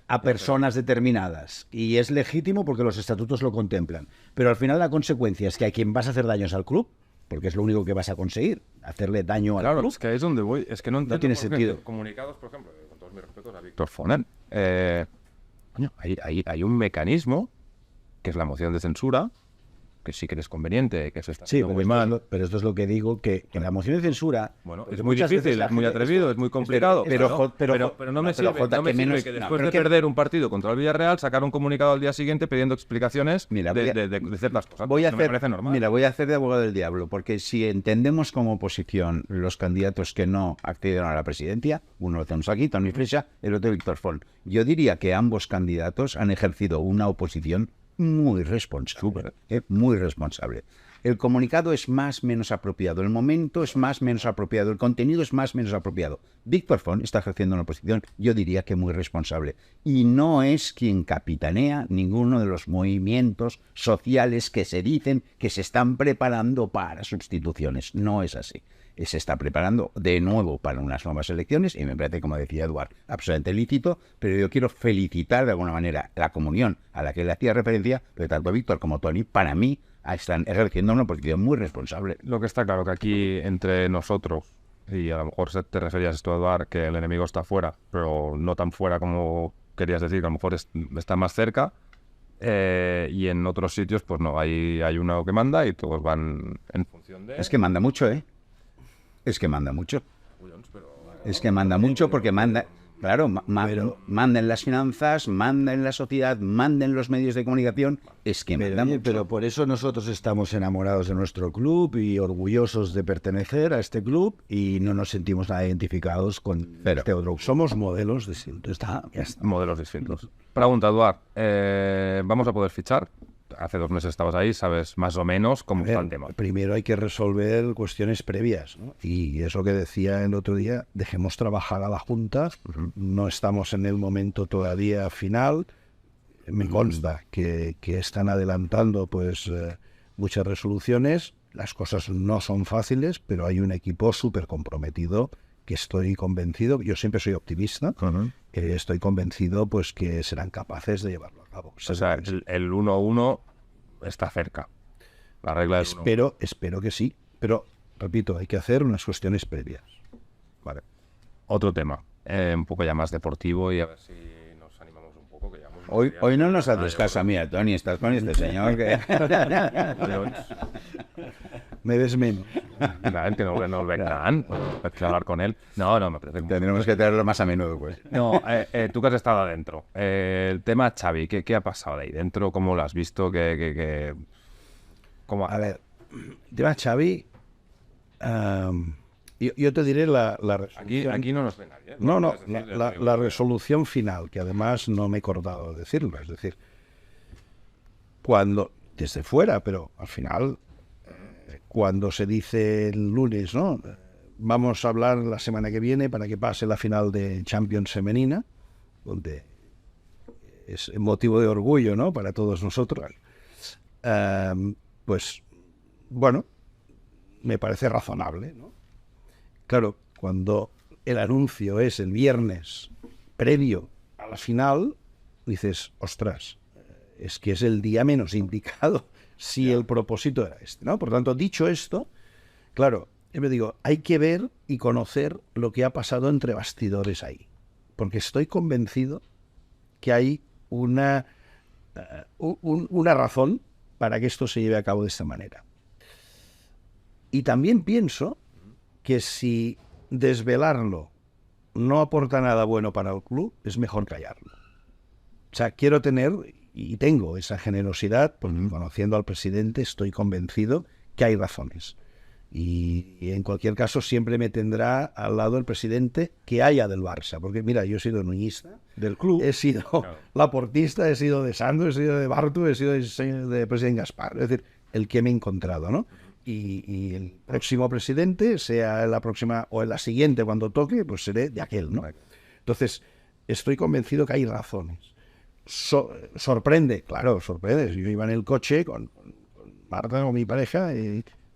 a personas determinadas. Y es legítimo porque los estatutos lo contemplan. Pero al final la consecuencia es que a quien vas a hacer daños al club, porque es lo único que vas a conseguir, hacerle daño al Claro, club. es que ahí es donde voy. Es que no entiendo tiene por qué. sentido. Comunicados, por ejemplo, con todos mis respetos a Víctor Fonen, coño, hay un mecanismo, que es la moción de censura, que sí que es conveniente, que se está Sí, haciendo muy pero, mal. pero esto es lo que digo, que en la moción de censura... Bueno, porque es muy muchas veces difícil, la es muy gente- atrevido, es muy complicado. pero no me pero, sirve, Jota, no me que sirve menos- que no, después pero de que- perder un partido contra el Villarreal sacar un comunicado al día siguiente pidiendo explicaciones Mira, de ciertas cosas. Voy a No me hacer, parece normal. mira, voy a hacer de abogado del diablo, porque si entendemos como oposición los candidatos que no accedieron a la presidencia, uno lo tenemos aquí, Toni Freixa, el otro Víctor Font. Yo diría que ambos candidatos han ejercido una oposición muy responsable, muy responsable. El comunicado es más menos apropiado, el momento es más menos apropiado, el contenido es más menos apropiado. Víctor Font está ejerciendo una oposición, yo diría que muy responsable, y no es quien capitanea ninguno de los movimientos sociales que se dicen que se están preparando para sustituciones. No es así. Se está preparando de nuevo para unas nuevas elecciones y me parece, como decía Eduard, absolutamente lícito, pero yo quiero felicitar de alguna manera la comunión a la que le hacía referencia, pero tanto Víctor como Toni, para mí, están ejerciendo una posición muy responsable. Lo que está claro que aquí entre nosotros, y a lo mejor te referías esto, Eduard, que el enemigo está fuera, pero no tan fuera como querías decir, que a lo mejor está más cerca, y en otros sitios, pues no, hay uno que manda y todos van en función de... Es que manda mucho, ¿eh? Es que manda mucho. Es que manda mucho porque manda... Claro, manda en las finanzas, manda en la sociedad, manda en los medios de comunicación, es que manda mucho. Pero por eso nosotros estamos enamorados de nuestro club y orgullosos de pertenecer a este club y no nos sentimos nada identificados con este otro club. Somos modelos distintos. Ya está. Modelos distintos. Pregunta, Eduard, ¿vamos a poder fichar? Hace 2 meses estabas ahí, sabes más o menos cómo está el tema. Primero hay que resolver cuestiones previas, ¿no? Y es lo que decía el otro día, dejemos trabajar a la Junta, no estamos en el momento todavía final, me consta que están adelantando pues muchas resoluciones, las cosas no son fáciles, pero hay un equipo súper comprometido que estoy convencido, yo siempre soy optimista, estoy convencido pues que serán capaces de llevarlo a cabo. O sea, el 1-1 está cerca. La regla del 1-1. Espero que sí, pero repito, hay que hacer unas cuestiones previas. Vale. Otro tema, un poco ya más deportivo y a ver si nos animamos un poco. Que Hoy no nos haces caso a mí, Toni, estás con este señor que... Me ves menos. Que no vengan, hay que hablar con él. No, me parece que... Tendremos que traerlo más a menudo, pues. No, tú que has estado adentro, el tema Xavi, ¿qué ha pasado de ahí dentro? ¿Cómo lo has visto? ¿Cómo... A ver, el tema Xavi, yo te diré la resolución. Aquí no nos ve nadie. No, la resolución final, que además no me he acordado de decirlo, es decir, cuando, desde fuera, pero al final, cuando se dice el lunes, ¿no? Vamos a hablar la semana que viene para que pase la final de Champions femenina, donde es motivo de orgullo, ¿no? Para todos nosotros. Pues, bueno, me parece razonable, ¿no? Claro, cuando el anuncio es el viernes previo a la final, dices, ostras, es que es el día menos indicado si el propósito era este, ¿no? Por tanto, dicho esto, claro, yo me digo, hay que ver y conocer lo que ha pasado entre bastidores ahí, porque estoy convencido que hay una razón para que esto se lleve a cabo de esta manera. Y también pienso que si desvelarlo no aporta nada bueno para el club, es mejor callarlo. O sea, quiero tener, y tengo esa generosidad, porque conociendo al presidente estoy convencido que hay razones. Y en cualquier caso siempre me tendrá al lado el presidente que haya del Barça. Porque mira, yo he sido nuñista del club, he sido laportista, he sido de Sandro, he sido de Bartu, he sido de presidente Gaspar. Es decir, el que me he encontrado, ¿no? Y el próximo presidente, sea en la próxima o en la siguiente cuando toque, pues seré de aquel, ¿no? Entonces, estoy convencido que hay razones. Sorprende, claro, sorprende. Yo iba en el coche con Marta, con mi pareja,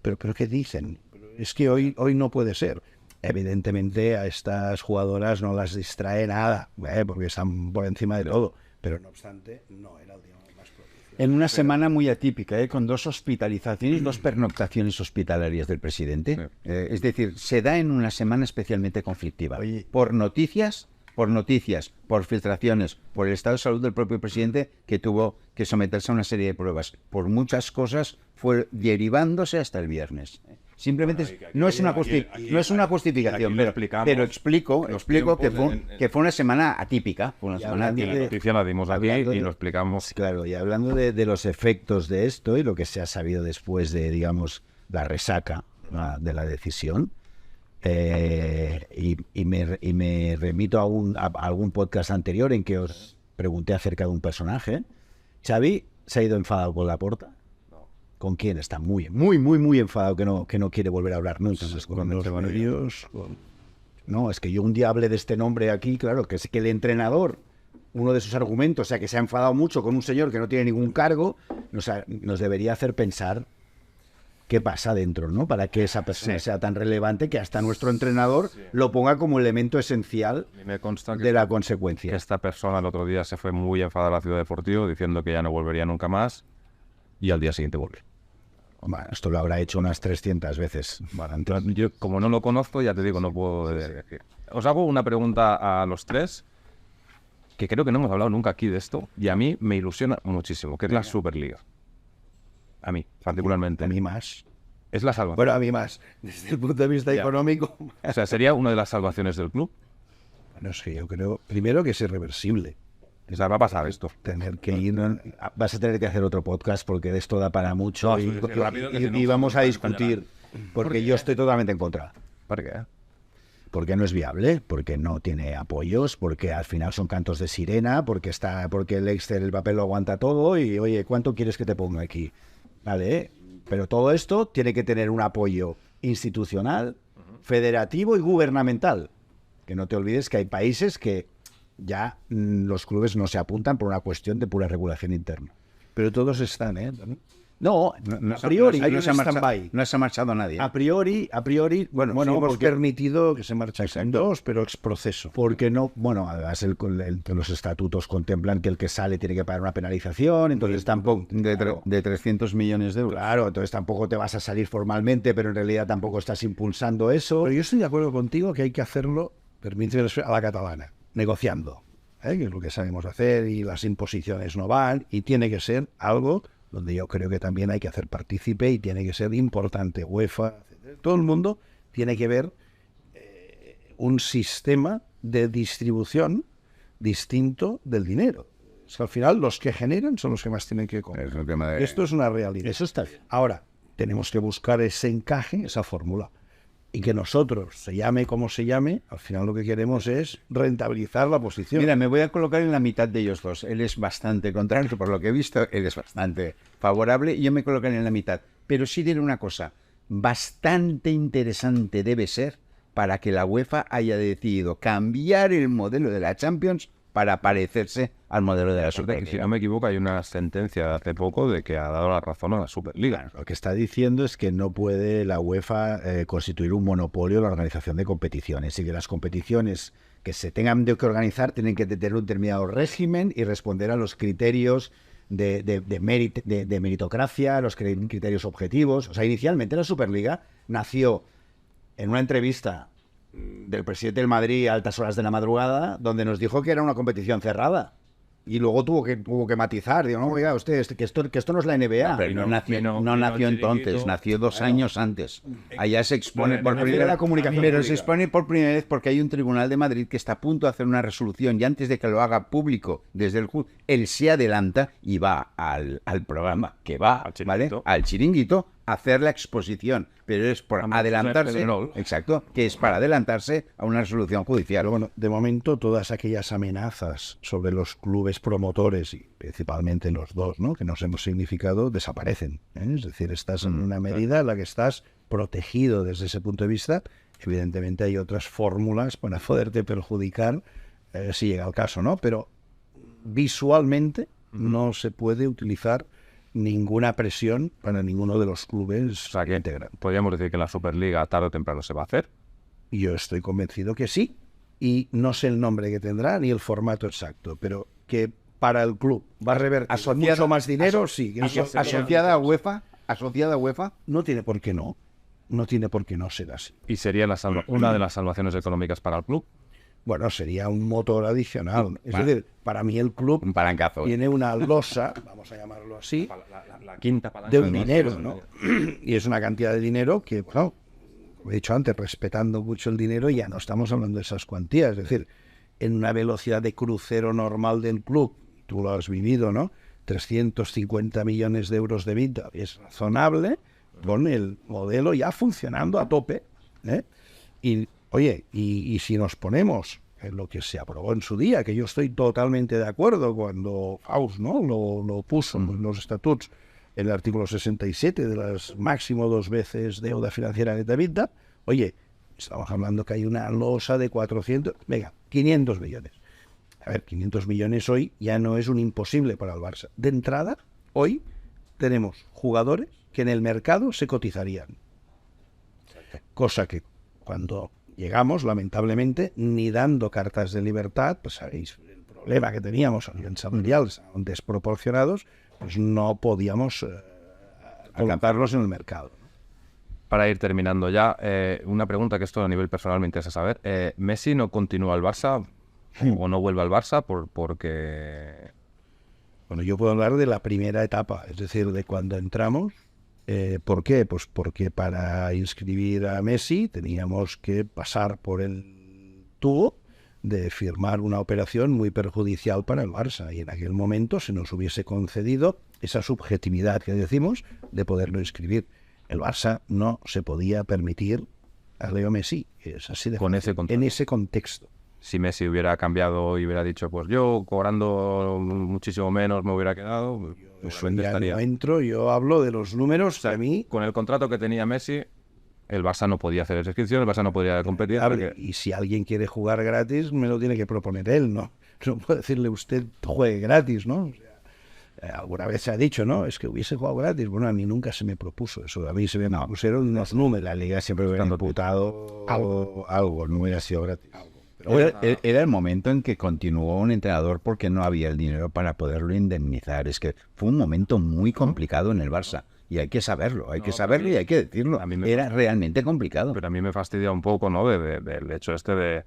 pero ¿qué dicen? Es que hoy no puede ser. Evidentemente a estas jugadoras no las distrae nada, porque están por encima de todo. Pero no obstante, no era el día más propicio. En una semana muy atípica, con 2 hospitalizaciones, 2 pernoctaciones hospitalarias del presidente. Es decir, se da en una semana especialmente conflictiva. Oye, por noticias por noticias, por filtraciones, por el estado de salud del propio presidente, que tuvo que someterse a una serie de pruebas. Por muchas cosas fue derivándose hasta el viernes. Simplemente no es una justificación, pero explico que fue una semana atípica. La noticia la dimos aquí y lo explicamos. Claro, y hablando de los efectos de esto y lo que se ha sabido después de, digamos, la resaca de la decisión, y me remito a algún podcast anterior en que os pregunté acerca de un personaje. Xavi se ha ido enfadado con Laporta. ¿Con quién? Está muy enfadado que no quiere volver a hablar nunca. Con los medios. No, es que yo un día hablé de este nombre aquí, claro, que es que el entrenador, uno de sus argumentos, o sea, que se ha enfadado mucho con un señor que no tiene ningún cargo, nos debería hacer pensar qué pasa dentro, ¿no? Para que esa persona sea tan relevante que hasta nuestro entrenador lo ponga como elemento esencial me consta de la consecuencia. Que esta persona el otro día se fue muy enfadada a la Ciudad Deportiva diciendo que ya no volvería nunca más y al día siguiente volvió. Bueno, esto lo habrá hecho unas 300 veces. Vale, entonces, yo, como no lo conozco, ya te digo, no puedo decir. Os hago una pregunta a los tres, que creo que no hemos hablado nunca aquí de esto, y a mí me ilusiona muchísimo, que es la Superliga. A mí, particularmente. A mí más. Es la salvación. Bueno, a mí más. Desde el punto de vista económico. O sea, sería una de las salvaciones del club. Bueno, es que yo creo, primero, que es irreversible. O sea, va a pasar esto. Tener que ir... Vas a tener que hacer otro podcast porque de esto da para mucho No, y rápido, que si no, vamos a no discutir. Porque yo estoy totalmente en contra. ¿Por qué? Porque no es viable, porque no tiene apoyos, porque al final son cantos de sirena, porque el Excel, el papel lo aguanta todo y, oye, ¿cuánto quieres que te ponga aquí? Vale, pero todo esto tiene que tener un apoyo institucional, federativo y gubernamental. Que no te olvides que hay países que ya los clubes no se apuntan por una cuestión de pura regulación interna. Pero todos están, ¿eh? No, a priori no se ha marchado nadie. A priori, bueno, sí hemos permitido que se marchen dos, pero es proceso. Porque no, bueno, además los estatutos contemplan que el que sale tiene que pagar una penalización, entonces tampoco... De 300 millones de euros. Claro, entonces tampoco te vas a salir formalmente, pero en realidad tampoco estás impulsando eso. Pero yo estoy de acuerdo contigo que hay que hacerlo, permíteme, a la catalana, negociando, que es lo que sabemos hacer y las imposiciones no van, y tiene que ser algo donde yo creo que también hay que hacer partícipe y tiene que ser importante. UEFA, etc. Todo el mundo tiene que ver un sistema de distribución distinto del dinero. Es que al final los que generan son los que más tienen que comer. Esto es una realidad. Eso está bien. Ahora, tenemos que buscar ese encaje, esa fórmula. Y que nosotros, se llame como se llame, al final lo que queremos es rentabilizar la posición. Mira, me voy a colocar en la mitad de ellos dos. Él es bastante contrario, por lo que he visto, él es bastante favorable y yo me colocaré en la mitad. Pero sí diré una cosa, bastante interesante debe ser para que la UEFA haya decidido cambiar el modelo de la Champions para parecerse al modelo de la Superliga. Si no me equivoco, hay una sentencia de hace poco de que ha dado la razón a la Superliga. Lo que está diciendo es que no puede la UEFA constituir un monopolio en la organización de competiciones y que las competiciones que se tengan que organizar tienen que tener un determinado régimen y responder a los criterios de meritocracia, los criterios objetivos. O sea, inicialmente la Superliga nació en una entrevista del presidente del Madrid a altas horas de la madrugada, donde nos dijo que era una competición cerrada. Y luego tuvo que matizar. Digo, no, oiga, usted, que esto no es la NBA. Pero no nació entonces, nació 2 años antes. Allá se expone por primera vez. Pero se expone por primera vez porque hay un tribunal de Madrid que está a punto de hacer una resolución y antes de que lo haga público desde el juez, él se adelanta y va al programa que va, al chiringuito, a hacer la exposición. Pero es por adelantarse, exacto, que es para adelantarse a una resolución judicial. Pero bueno, de momento todas aquellas amenazas sobre los clubes promotores y principalmente los dos, ¿no?, que nos hemos significado, desaparecen. Es decir, estás en una medida en la que estás protegido desde ese punto de vista. Evidentemente hay otras fórmulas para poderte perjudicar si llega el caso, ¿no? Pero visualmente no se puede utilizar ninguna presión para ninguno de los clubes. O sea, que podríamos decir que la Superliga tarde o temprano se va a hacer. Yo estoy convencido que sí, y no sé el nombre que tendrá ni el formato exacto, pero que para el club va a revertir mucho más dinero, sí. ¿Asociada a UEFA? No tiene por qué no. No tiene por qué no ser así. ¿Y sería una de las salvaciones económicas para el club? Bueno, sería un motor adicional. Es decir, para mí el club Un palancazo. tiene una losa, vamos a llamarlo así, La quinta palanca de un dinero, ¿no? Y es una cantidad de dinero que, bueno, como he dicho antes, respetando mucho el dinero, ya no estamos hablando de esas cuantías. Es decir, en una velocidad de crucero normal del club, tú lo has vivido, ¿no? 350 millones de euros de vida es razonable, con el modelo ya funcionando a tope, ¿eh? Y, oye, y si nos ponemos en lo que se aprobó en su día, que yo estoy totalmente de acuerdo cuando Faust, ¿no?, lo puso en los estatutos, en el artículo 67 de las máximo 2 veces deuda financiera neta EBITDA, oye, estamos hablando que hay una losa de 500 millones. A ver, 500 millones hoy ya no es un imposible para el Barça. De entrada, hoy tenemos jugadores que en el mercado se cotizarían. Cosa que cuando llegamos, lamentablemente, ni dando cartas de libertad, pues sabéis, el problema que teníamos a nivel salarial, estaban desproporcionados, pues no podíamos colocarlos en el mercado. Para ir terminando ya, una pregunta que esto a nivel personal me interesa saber. ¿Messi no continúa al Barça o no vuelve al Barça porque...? Bueno, yo puedo hablar de la primera etapa, es decir, de cuando entramos. ¿Por qué? Pues porque para inscribir a Messi teníamos que pasar por el tubo de firmar una operación muy perjudicial para el Barça, y en aquel momento se nos hubiese concedido esa subjetividad que decimos de poderlo inscribir. El Barça no se podía permitir a Leo Messi, es así de Con fácil, ese contrato. en ese contexto. Si Messi hubiera cambiado y hubiera dicho, pues yo cobrando muchísimo menos me hubiera quedado, Eso seguramente ya estaría. no entro, yo hablo de los números. O sea, a mí, con el contrato que tenía Messi, el Barça no podía hacer esa inscripción, el Barça no podía competir. hable, porque- y si alguien quiere jugar gratis, me lo tiene que proponer él, ¿no? No puedo decirle usted juegue gratis, ¿no? O sea, alguna vez se ha dicho, ¿no? Es que hubiese jugado gratis. Bueno, a mí nunca se me propuso eso. A mí se me pusieron unos números. La liga siempre hubiera imputado algo, no hubiera sido gratis. Era el momento en que continuó un entrenador porque no había el dinero para poderlo indemnizar. Es que fue un momento muy complicado en el Barça. Y hay que saberlo, hay que saberlo y hay que decirlo. a mí me- Era realmente complicado. Pero a mí me fastidia un poco, ¿no? Del hecho este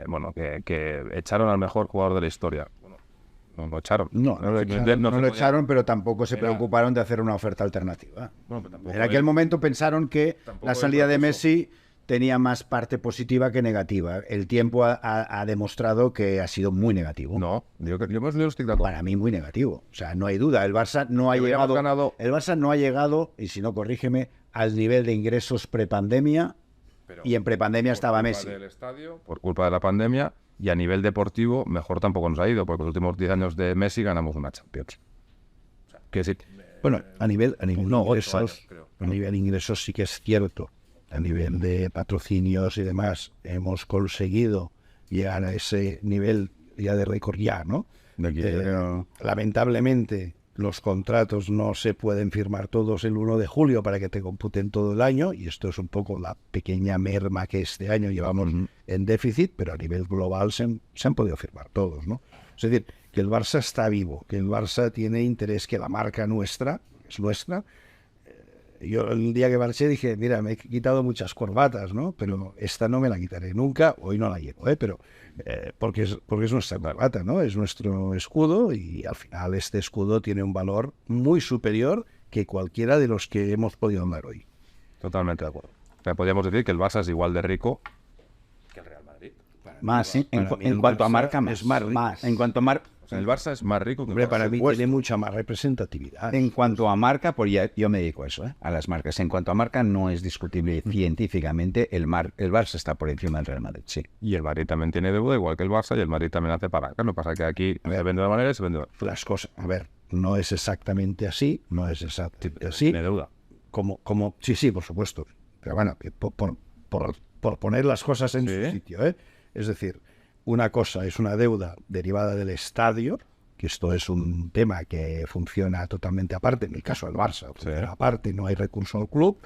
bueno, que echaron al mejor jugador de la historia. Bueno, no lo echaron. No lo Simplemente echaron, no se lo podía- echaron, pero tampoco se Era- preocuparon de hacer una oferta alternativa. Bueno, pero tampoco En aquel momento pensaron que Tampoco la el salida de proceso. Messi tenía más parte positiva que negativa. El tiempo ha demostrado que ha sido muy negativo. No, yo no estoy de acuerdo. Para mí muy negativo. O sea, no hay duda. El Barça no ha Que hubiéramos llegado. ganado- El Barça no ha llegado, y si no, corrígeme, al nivel de ingresos prepandemia. Pero Y en prepandemia estaba culpa Messi. del estadio, por culpa de la pandemia, y a nivel deportivo mejor tampoco nos ha ido, porque los últimos 10 años de Messi ganamos una Champions. O sea, quiero decir, Bueno, a nivel No, 8 ingresos, años, creo. a nivel ingresos sí que es cierto. A nivel de patrocinios y demás, hemos conseguido llegar a ese nivel ya de récord ya, ¿no? Lamentablemente, los contratos no se pueden firmar todos el 1 de julio para que te computen todo el año, y esto es un poco la pequeña merma que este año llevamos en déficit, pero a nivel global se han podido firmar todos, ¿no? Es decir, que el Barça está vivo, que el Barça tiene interés, que la marca nuestra, es nuestra. Yo el día que marché dije, mira, me he quitado muchas corbatas, ¿no? Pero esta no me la quitaré nunca, hoy no la llevo, pero porque es nuestra corbata, ¿no? Es nuestro escudo, y al final este escudo tiene un valor muy superior que cualquiera de los que hemos podido andar hoy. totalmente de acuerdo. O sea, podríamos decir que el Barça es igual de rico que el Real Madrid. Más, ¿sí? Para mí En el cuanto a Barça marca, más. es más rico. En cuanto a O sea, el Barça es más rico que el Hombre, Barça. para mí Pues, tiene mucha más representatividad. En cuanto a marca, pues ya, yo me dedico a eso, a las marcas. En cuanto a marca, no es discutible científicamente. El Barça está por encima del Real Madrid, sí. Y el Madrid también tiene deuda, igual que el Barça, y el Madrid también hace palanca. Lo que pasa es que aquí se vende de una manera y se vende de otra. Las cosas, a ver, no es exactamente así, no es exactamente así. Tiene deuda. Sí, por supuesto. Pero bueno, que por poner las cosas en Sí. su sitio, ¿eh? Es decir, una cosa es una deuda derivada del estadio, que esto es un tema que funciona totalmente aparte, en el caso del Barça, funciona aparte, no hay recurso al club.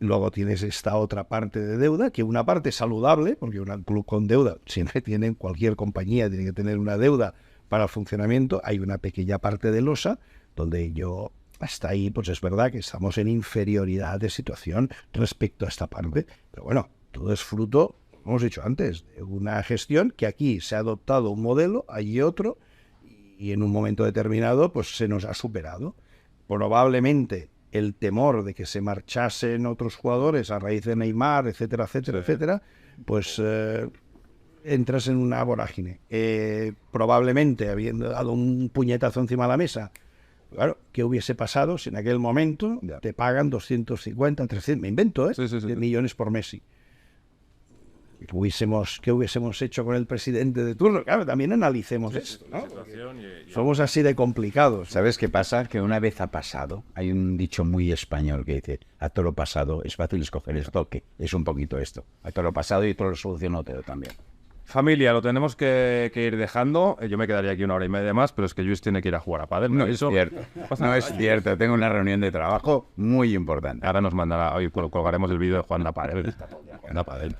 Luego tienes esta otra parte de deuda, que una parte saludable, porque un club con deuda siempre tiene, cualquier compañía tiene que tener una deuda para el funcionamiento. Hay una pequeña parte de losa, donde yo, hasta ahí, pues es verdad que estamos en inferioridad de situación respecto a esta parte. Pero bueno, todo es fruto hemos dicho antes, de una gestión que aquí se ha adoptado un modelo, allí otro, y en un momento determinado pues se nos ha superado. Probablemente el temor de que se marchasen otros jugadores a raíz de Neymar, etcétera, etcétera, etcétera, pues entras en una vorágine. Probablemente, habiendo dado un puñetazo encima de la mesa, claro, ¿qué hubiese pasado si en aquel momento te pagan 250, 300, me invento, millones por Messi? ¿Qué hubiésemos hecho con el presidente de turno? Claro, también analicemos esto, ¿no? Somos así de complicados. ¿Sabes qué pasa? Que una vez ha pasado, hay un dicho muy español que dice, a todo lo pasado es fácil escoger el toque. Es un poquito esto. A todo lo pasado y todo lo solucionado también. Familia, lo tenemos que ir dejando. Yo me quedaría aquí 1 hora y media más, pero es que Lluís tiene que ir a jugar a pádel. No es cierto. No es cierto. Tengo una reunión de trabajo muy importante. Ahora nos mandará, hoy colgaremos el vídeo de Juan Pádel. Juan Pádel.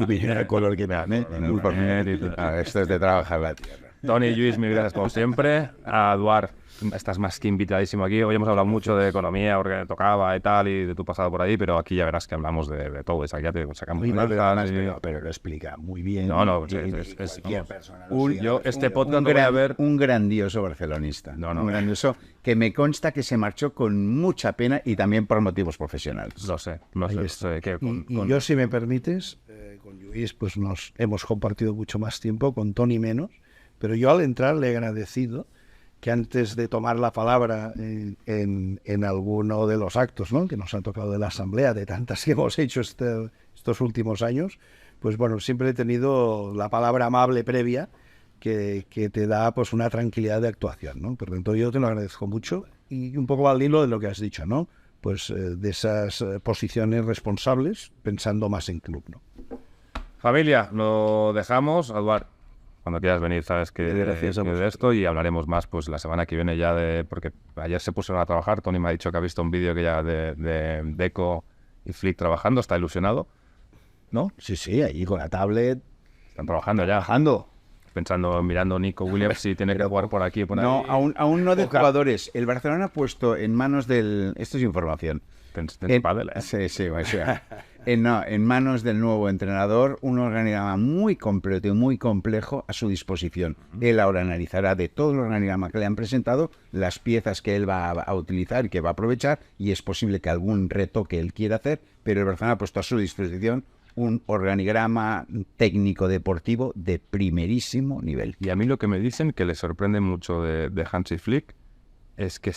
Mira el color que me da. Esto es de trabajar la tierra. Toni y Lluís, mil gracias como siempre. A Eduard, estás más que invitadísimo aquí. Hoy hemos hablado mucho de economía, porque tocaba y tal, y de tu pasado por ahí, pero aquí ya verás que hablamos de todo. Y ya te sacamos pero lo explica muy bien. No, este podcast lo voy a ver. Un grandioso barcelonista. Un grandioso que me consta que se marchó con mucha pena y también por motivos profesionales. Lo sé. Y yo, si me permites, con Lluís pues nos hemos compartido mucho más tiempo, con Toni menos, pero yo al entrar le he agradecido que antes de tomar la palabra en alguno de los actos, ¿no?, que nos han tocado de la asamblea, de tantas que hemos hecho estos últimos años, pues bueno, siempre he tenido la palabra amable previa que te da pues una tranquilidad de actuación, ¿no? Por lo tanto, yo te lo agradezco mucho y un poco al hilo de lo que has dicho, ¿no? Pues de esas posiciones responsables, pensando más en club, ¿no? Familia, lo dejamos. Eduard, cuando quieras venir, sabes que de esto, y hablaremos más pues la semana que viene ya porque ayer se pusieron a trabajar. Toni me ha dicho que ha visto un vídeo que ya de Deco y Flick trabajando, está ilusionado, ¿no? Sí, allí con la tablet. Están trabajando ya. Pensando, mirando Nico Williams si tiene que jugar por aquí o por ahí. No, aún no de jugadores. El Barcelona ha puesto en manos del... Esto es información. Pádel, Sí, en manos del nuevo entrenador un organigrama muy completo y muy complejo a su disposición. Él ahora analizará de todo el organigrama que le han presentado las piezas que él va a utilizar y que va a aprovechar, y es posible que algún retoque él quiera hacer, pero el Barcelona ha puesto a su disposición un organigrama técnico-deportivo de primerísimo nivel. Y a mí lo que me dicen que le sorprende mucho de Hansi Flick es que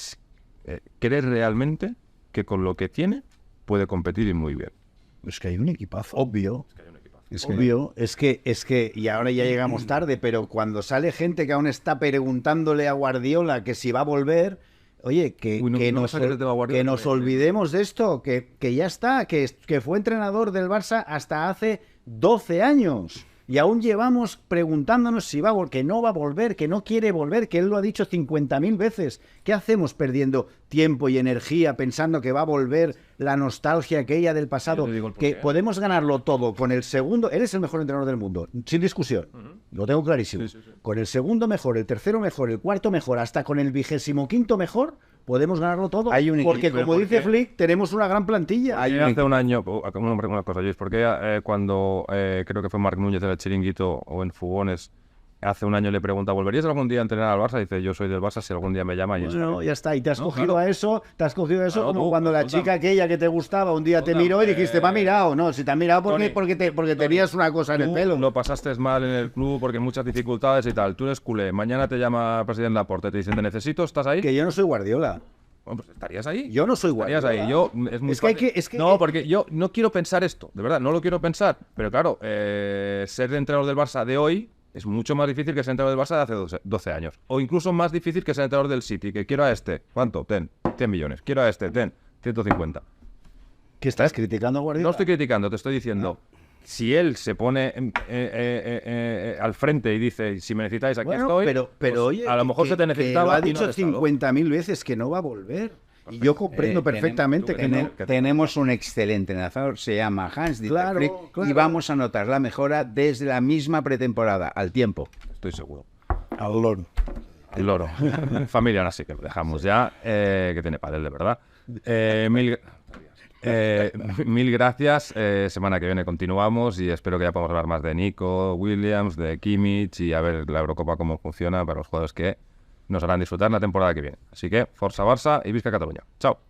cree realmente que con lo que tiene puede competir y muy bien. Es que hay un equipazo. Obvio. Es que, y ahora ya llegamos tarde, pero cuando sale gente que aún está preguntándole a Guardiola que si va a volver, oye, que nos olvidemos de esto, que ya está, que fue entrenador del Barça hasta hace 12 años. Y aún llevamos preguntándonos si va a volver, que no va a volver, que no quiere volver, que él lo ha dicho 50.000 veces. ¿Qué hacemos perdiendo tiempo y energía pensando que va a volver la nostalgia aquella del pasado? Que podemos ganarlo todo con el segundo. Eres el mejor entrenador del mundo, sin discusión. Lo tengo clarísimo. Sí. Con el segundo mejor, el tercero mejor, el cuarto mejor, hasta con el 25º mejor, podemos ganarlo todo. Porque, como dice Flick, tenemos una gran plantilla. Hace un año, una cosa, Luis, porque cuando creo que fue Marc Núñez del Chiringuito o en Fugones, hace un año le pregunta, ¿volverías algún día a entrenar al Barça? Dice, yo soy del Barça, si algún día me llama. No, ya está. Y te has cogido a eso, como cuando la chica aquella que te gustaba un día te miró y dijiste, me ha mirado. No, si te ha mirado porque tenías una cosa en el pelo. Lo pasaste mal en el club porque muchas dificultades y tal. Tú eres culé. Mañana te llama el presidente Laporte, te dicen, te necesito, ¿estás ahí? Que yo no soy Guardiola. Bueno, pues estarías ahí. Yo no soy Guardiola. Estarías ahí. No, porque yo no quiero pensar esto, de verdad, no lo quiero pensar. Pero claro, ser entrenador del Barça de hoy es mucho más difícil que ser entrenador del Barça de hace 12 años. O incluso más difícil que ser entrenador del City, que quiero a este. ¿Cuánto? 100 millones. Quiero a este, 150. ¿Qué estás criticando a Guardiola? No estoy criticando, te estoy diciendo. Si él se pone al frente y dice, si me necesitáis, aquí estoy, pero pues, oye, a lo mejor se te necesitaba. Lo ha dicho 50.000 veces que no va a volver. Y yo comprendo perfectamente que tenemos un excelente entrenador, se llama Hans-Dieter Flick, y vamos a notar la mejora desde la misma pretemporada, al tiempo. Estoy seguro. Al loro. El loro. Familia, ahora sí que lo dejamos ya, que tiene pádel de verdad. Mil gracias. Semana que viene continuamos y espero que ya podamos hablar más de Nico Williams, de Kimmich y a ver la Eurocopa cómo funciona para los jugadores que nos harán disfrutar la temporada que viene. Así que, Forza Barça y Visca Cataluña. Chao.